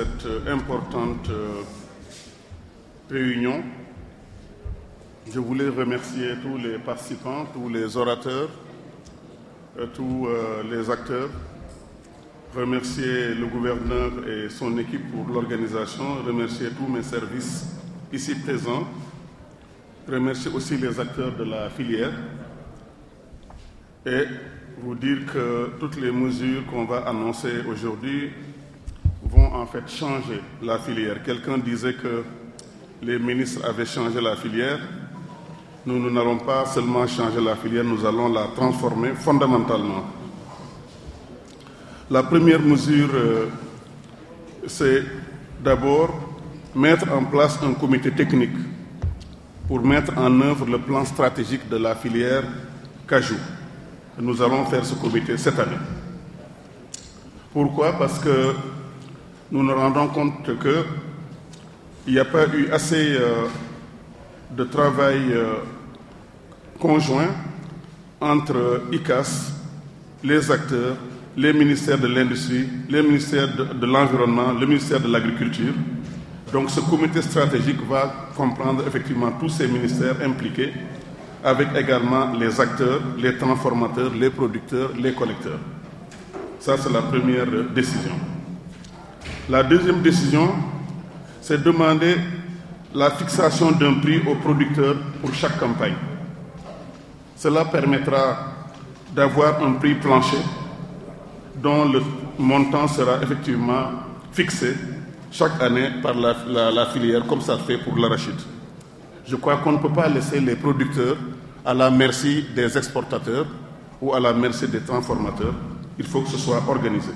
cette importante réunion. Je voulais remercier tous les participants, tous les orateurs, tous les acteurs, remercier le gouverneur et son équipe pour l'organisation, remercier tous mes services ici présents, remercier aussi les acteurs de la filière et vous dire que toutes les mesures qu'on va annoncer aujourd'hui vont en fait changer la filière. Quelqu'un disait que les ministres avaient changé la filière. Nous n'allons pas seulement changer la filière, nous allons la transformer fondamentalement. La première mesure, c'est d'abord mettre en place un comité technique pour mettre en œuvre le plan stratégique de la filière cajou. Nous allons faire ce comité cette année. Pourquoi? Parce que nous nous rendons compte qu'il n'y a pas eu assez de travail conjoint entre ICAS, les acteurs, les ministères de l'Industrie, les ministères de l'Environnement, le ministère de l'Agriculture. Donc ce comité stratégique va comprendre effectivement tous ces ministères impliqués, avec également les acteurs, les transformateurs, les producteurs, les collecteurs. Ça, c'est la première décision. La deuxième décision, c'est demander la fixation d'un prix aux producteurs pour chaque campagne. Cela permettra d'avoir un prix plancher dont le montant sera effectivement fixé chaque année par la filière, comme ça se fait pour l'arachide. Je crois qu'on ne peut pas laisser les producteurs à la merci des exportateurs ou à la merci des transformateurs. Il faut que ce soit organisé.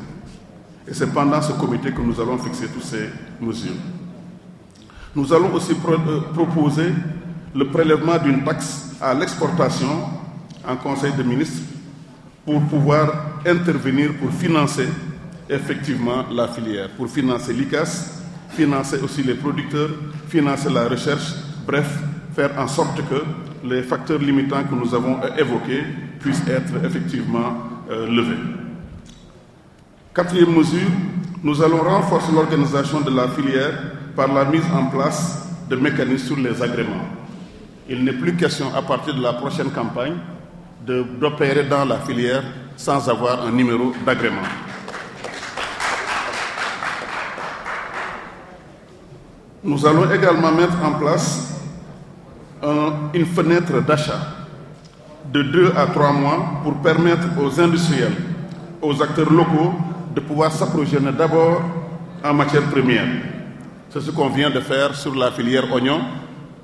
Et c'est pendant ce comité que nous allons fixer toutes ces mesures. Nous allons aussi proposer le prélèvement d'une taxe à l'exportation en Conseil des ministres pour pouvoir intervenir pour financer effectivement la filière, pour financer l'ICAS, financer aussi les producteurs, financer la recherche, bref, faire en sorte que les facteurs limitants que nous avons évoqués puissent être effectivement levés. Quatrième mesure, nous allons renforcer l'organisation de la filière par la mise en place de mécanismes sur les agréments. Il n'est plus question à partir de la prochaine campagne d'opérer dans la filière sans avoir un numéro d'agrément. Nous allons également mettre en place une fenêtre d'achat de 2 à 3 mois pour permettre aux industriels, aux acteurs locaux de pouvoir s'approvisionner d'abord en matière première. C'est ce qu'on vient de faire sur la filière oignon,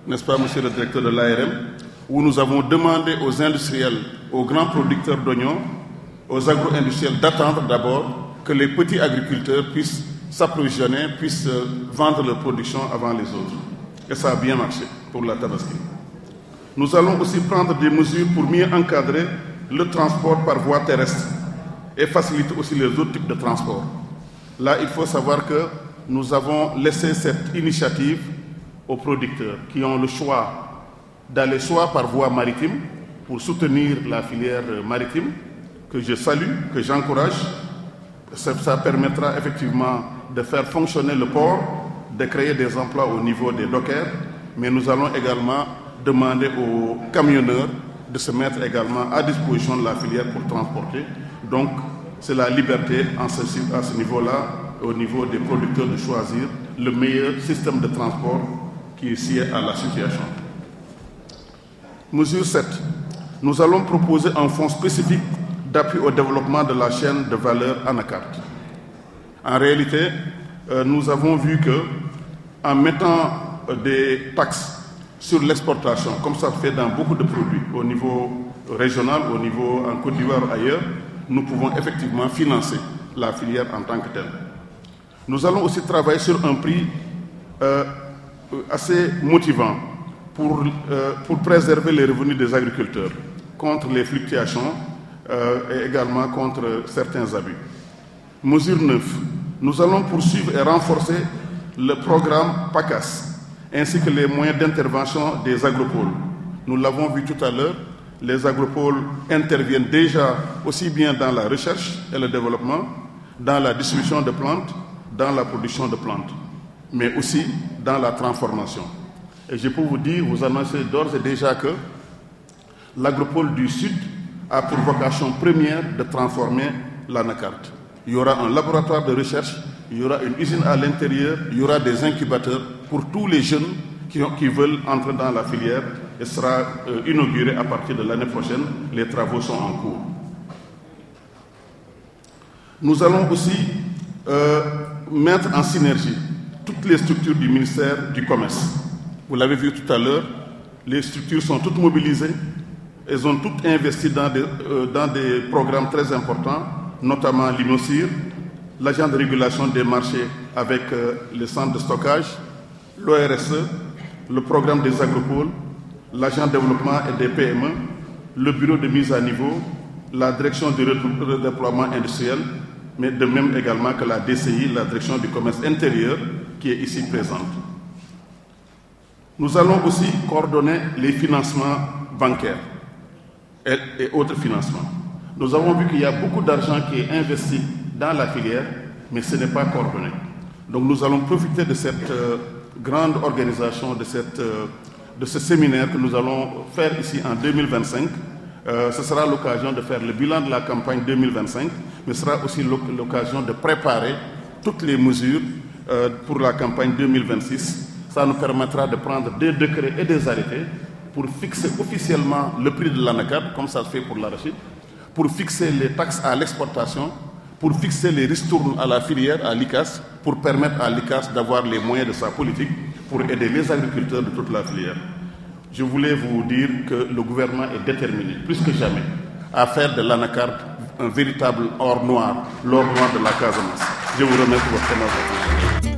n'est-ce pas, monsieur le directeur de l'ARM, où nous avons demandé aux industriels, aux grands producteurs d'oignons, aux agro-industriels d'attendre d'abord que les petits agriculteurs puissent s'approvisionner, puissent vendre leur production avant les autres. Et ça a bien marché pour la Tabaski. Nous allons aussi prendre des mesures pour mieux encadrer le transport par voie terrestre et faciliter aussi les autres types de transport. Là, il faut savoir que nous avons laissé cette initiative aux producteurs qui ont le choix d'aller soit par voie maritime pour soutenir la filière maritime, que je salue, que j'encourage. Ça permettra effectivement de faire fonctionner le port, de créer des emplois au niveau des dockers, mais nous allons également demander aux camionneurs de se mettre également à disposition de la filière pour transporter. Donc, c'est la liberté à ce niveau-là, au niveau des producteurs, de choisir le meilleur système de transport qui est lié à la situation. Mesure 7. Nous allons proposer un fonds spécifique d'appui au développement de la chaîne de valeur anacarte. En réalité, nous avons vu qu'en mettant des taxes sur l'exportation, comme ça se fait dans beaucoup de produits, au niveau régional, au niveau en Côte d'Ivoire, ailleurs, nous pouvons effectivement financer la filière en tant que telle. Nous allons aussi travailler sur un prix assez motivant pour préserver les revenus des agriculteurs contre les fluctuations et également contre certains abus. Mesure 9. Nous allons poursuivre et renforcer le programme PACAS ainsi que les moyens d'intervention des agropoles. Nous l'avons vu tout à l'heure, les agropoles interviennent déjà aussi bien dans la recherche et le développement, dans la distribution de plantes, dans la production de plantes, mais aussi dans la transformation. Et je peux vous annoncer d'ores et déjà que l'agropole du Sud a pour vocation première de transformer l'anacarde. Il y aura un laboratoire de recherche, il y aura une usine à l'intérieur, il y aura des incubateurs pour tous les jeunes qui veulent entrer dans la filière et sera inauguré à partir de l'année prochaine. Les travaux sont en cours. Nous allons aussi mettre en synergie toutes les structures du ministère du Commerce. Vous l'avez vu tout à l'heure, les structures sont toutes mobilisées, elles ont toutes investi dans des programmes très importants, notamment l'INOCIR, l'agent de régulation des marchés avec les centres de stockage, l'ORSE, le programme des agropoles, l'agent de développement et des PME, le bureau de mise à niveau, la direction du redéploiement industriel, mais de même également que la DCI, la direction du commerce intérieur, qui est ici présente. Nous allons aussi coordonner les financements bancaires et autres financements. Nous avons vu qu'il y a beaucoup d'argent qui est investi dans la filière, mais ce n'est pas coordonné. Donc nous allons profiter de cette grande organisation, de ce séminaire que nous allons faire ici en 2025. Ce sera l'occasion de faire le bilan de la campagne 2025, mais ce sera aussi l'occasion de préparer toutes les mesures pour la campagne 2026. Ça nous permettra de prendre des décrets et des arrêtés pour fixer officiellement le prix de l'anacarde, comme ça se fait pour l'arachide, pour fixer les taxes à l'exportation, pour fixer les ristournes à la filière, à l'ICAS, pour permettre à l'ICAS d'avoir les moyens de sa politique pour aider les agriculteurs de toute la filière. Je voulais vous dire que le gouvernement est déterminé, plus que jamais, à faire de l'anacarde un véritable or noir, l'or noir de la Casamance. Je vous remercie pour votre attention.